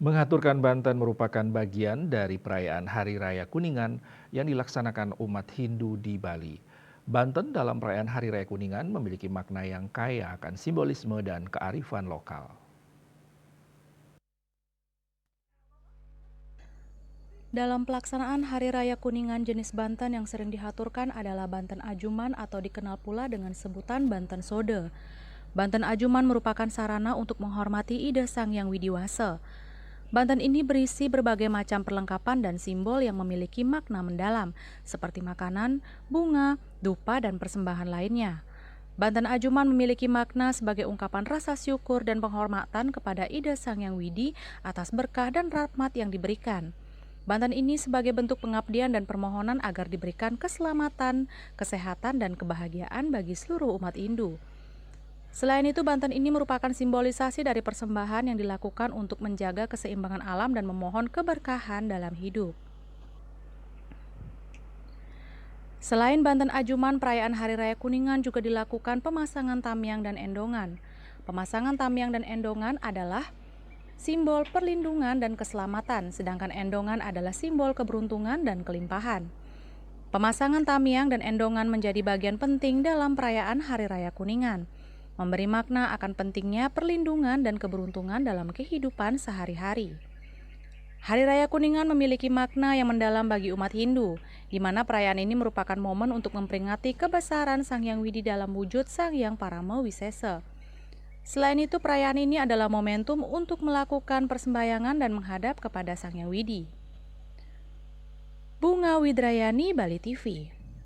Mengaturkan Banten merupakan bagian dari perayaan Hari Raya Kuningan yang dilaksanakan umat Hindu di Bali. Banten dalam perayaan Hari Raya Kuningan memiliki makna yang kaya akan simbolisme dan kearifan lokal. Dalam pelaksanaan Hari Raya Kuningan, jenis Banten yang sering dihaturkan adalah Banten Ajuman atau dikenal pula dengan sebutan Banten Sode. Banten Ajuman merupakan sarana untuk menghormati ide Sang Hyang Widiwasa. Banten ini berisi berbagai macam perlengkapan dan simbol yang memiliki makna mendalam, seperti makanan, bunga, dupa, dan persembahan lainnya. Banten Ajuman memiliki makna sebagai ungkapan rasa syukur dan penghormatan kepada ide Sang Hyang Widi atas berkah dan rahmat yang diberikan. Banten ini sebagai bentuk pengabdian dan permohonan agar diberikan keselamatan, kesehatan, dan kebahagiaan bagi seluruh umat Hindu. Selain itu, Banten ini merupakan simbolisasi dari persembahan yang dilakukan untuk menjaga keseimbangan alam dan memohon keberkahan dalam hidup. Selain Banten Ajuman, perayaan Hari Raya Kuningan juga dilakukan pemasangan tamiang dan endongan. Pemasangan tamiang dan endongan adalah simbol perlindungan dan keselamatan, sedangkan endongan adalah simbol keberuntungan dan kelimpahan. Pemasangan tamiang dan endongan menjadi bagian penting dalam perayaan Hari Raya Kuningan, memberi makna akan pentingnya perlindungan dan keberuntungan dalam kehidupan sehari-hari. Hari Raya Kuningan memiliki makna yang mendalam bagi umat Hindu, di mana perayaan ini merupakan momen untuk memperingati kebesaran Sang Hyang Widi dalam wujud Sang Hyang Parama Wisesa. Selain itu, perayaan ini adalah momentum untuk melakukan persembahyangan dan menghadap kepada Sang Hyang Widi. Bunga Widrayani, Bali TV.